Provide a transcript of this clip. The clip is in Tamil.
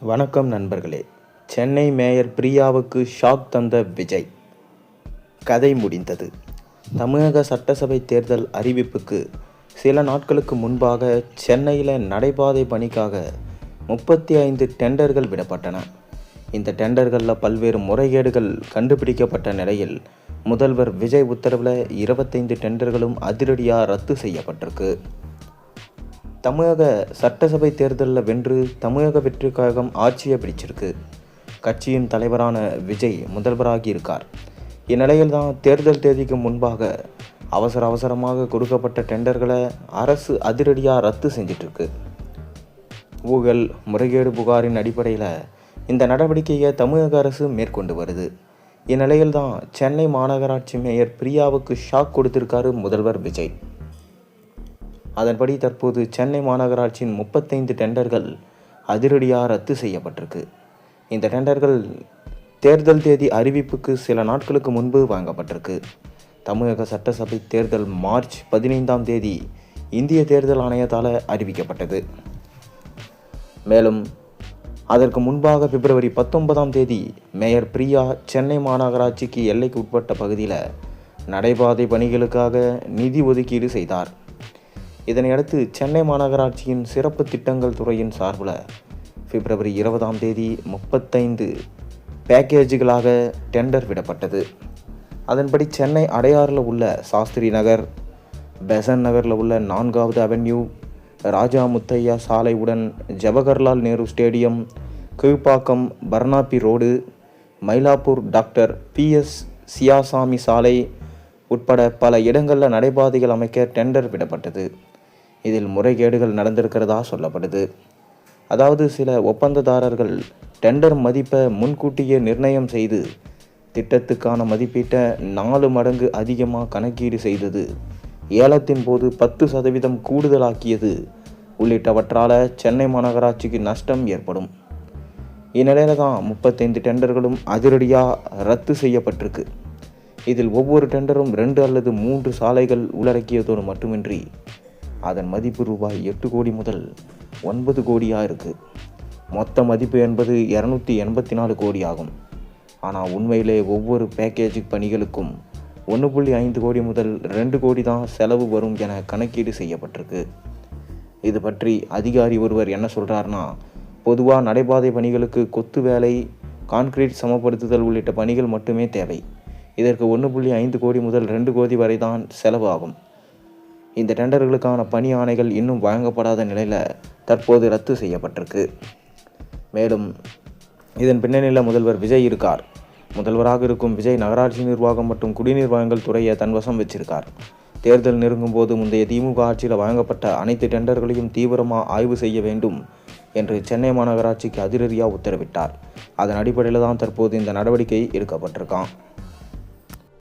வணக்கம் நண்பர்களே. சென்னை மேயர் பிரியாவுக்கு ஷாக் தந்த விஜய். கதை முடிந்தது. தமிழக சட்டசபை தேர்தல் அறிவிப்புக்கு சில நாட்களுக்கு முன்பாக சென்னையில் நடைபாதை பணிக்காக 35 டெண்டர்கள் விடப்பட்டன. இந்த டெண்டர்களில் பல்வேறு முறைகேடுகள் கண்டுபிடிக்கப்பட்ட நிலையில் முதல்வர் விஜய் உத்தரவில் 25 டெண்டர்களும் அதிரடியாக ரத்து செய்யப்பட்டிருக்கு. தமிழக சட்டசபை தேர்தலில் வென்று தமிழக வெற்றிக் கழகம் ஆட்சியை பிடிச்சிருக்கு. கட்சியின் தலைவரான விஜய் முதல்வராகி இருக்கார். இந்நிலையில் தான் தேர்தல் தேதிக்கு முன்பாக அவசரமாக கொடுக்கப்பட்ட டெண்டர்களை அரசு அதிரடியாக ரத்து செஞ்சிட்ருக்கு. ஊழல் முறைகேடு புகாரின் அடிப்படையில் இந்த நடவடிக்கையை தமிழக அரசு மேற்கொண்டு வருது. இந்நிலையில் தான் சென்னை மாநகராட்சி மேயர் பிரியாவுக்கு ஷாக் கொடுத்திருக்காரு முதல்வர் விஜய். அதன்படி தற்போது சென்னை மாநகராட்சியின் 35 டெண்டர்கள் அதிரடியாக ரத்து செய்யப்பட்டிருக்கு. இந்த டெண்டர்கள் தேர்தல் தேதி அறிவிப்புக்கு சில நாட்களுக்கு முன்பு வாங்கப்பட்டிருக்கு. தமிழக சட்டசபை தேர்தல் மார்ச் 15ஆம் தேதி இந்திய தேர்தல் ஆணையத்தால் அறிவிக்கப்பட்டது. மேலும் அதற்கு முன்பாக பிப்ரவரி 19ஆம் தேதி மேயர் பிரியா சென்னை மாநகராட்சிக்கு எல்லைக்கு உட்பட்ட பகுதியில் நடைபாதை பணிகளுக்காக நிதி ஒதுக்கீடு செய்தார். இதனையடுத்து சென்னை மாநகராட்சியின் சிறப்பு திட்டங்கள் துறையின் சார்பில் பிப்ரவரி 20ஆம் தேதி 35 பேக்கேஜுகளாக டெண்டர் விடப்பட்டது. அதன்படி சென்னை அடையாறில் உள்ள சாஸ்திரி நகர், பெசன் நகரில் உள்ள 4வது அவென்யூ, ராஜா முத்தையா சாலையுடன் Jawaharlal Nehru stadium, Kilpauk Barnaby road, Mylapore doctor PS Sivaswamy சாலை உட்பட பல இடங்களில் நடைபாதைகள் அமைக்க டெண்டர் விடப்பட்டது. இதில் முறைகேடுகள் நடந்திருக்கிறதா சொல்லப்படுது. அதாவது சில ஒப்பந்ததாரர்கள் டெண்டர் மதிப்பை முன்கூட்டியே நிர்ணயம் செய்து திட்டத்துக்கான மதிப்பீட்டை 4 மடங்கு அதிகமாக கணக்கீடு செய்தது, ஏலத்தின் போது 10% கூடுதலாக்கியது உள்ளிட்டவற்றால் சென்னை மாநகராட்சிக்கு நஷ்டம் ஏற்படும். இந்நிலையில தான் 35 டெண்டர்களும் அதிரடியாக ரத்து செய்யப்பட்டிருக்கு. இதில் ஒவ்வொரு டெண்டரும் 2 அல்லது 3 சாலைகள் உள்ளடக்கியதோடு மட்டுமின்றி அதன் மதிப்பு ரூபாய் 8 கோடி முதல் 9 கோடியாக இருக்குது. மொத்த மதிப்பு என்பது 284 கோடி ஆகும். ஆனால் உண்மையிலே ஒவ்வொரு பேக்கேஜ் பணிகளுக்கும் 1.5 கோடி முதல் 2 கோடி தான் செலவு வரும் என கணக்கீடு செய்யப்பட்டிருக்கு. இது பற்றி அதிகாரி ஒருவர் என்ன சொல்கிறாருன்னா, பொதுவாக நடைபாதை பணிகளுக்கு கொத்து வேலை, கான்கிரீட் சமப்படுத்துதல் உள்ளிட்ட பணிகள் மட்டுமே தேவை. இதற்கு 1.5 கோடி முதல் 2 கோடி வரை தான் செலவு ஆகும். இந்த டெண்டர்களுக்கான பணி ஆணைகள் இன்னும் வழங்கப்படாத நிலையில் தற்போது ரத்து செய்யப்பட்டிருக்கு. மேலும் இதன் பின்னணியில் முதல்வர் விஜய் இருக்கார். முதல்வராக இருக்கும் விஜய் நகராட்சி நிர்வாகம் மற்றும் குடிநீர் வழங்கல் துறையை தன்வசம் வச்சிருக்கார். தேர்தல் நெருங்கும் போது முந்தைய திமுக ஆட்சியில் வழங்கப்பட்ட அனைத்து டெண்டர்களையும் தீவிரமாக ஆய்வு செய்ய வேண்டும் என்று சென்னை மாநகராட்சிக்கு அதிரடியாக உத்தரவிட்டார். அதன் அடிப்படையில் தான் தற்போது இந்த நடவடிக்கை எடுக்கப்பட்டிருக்கான்.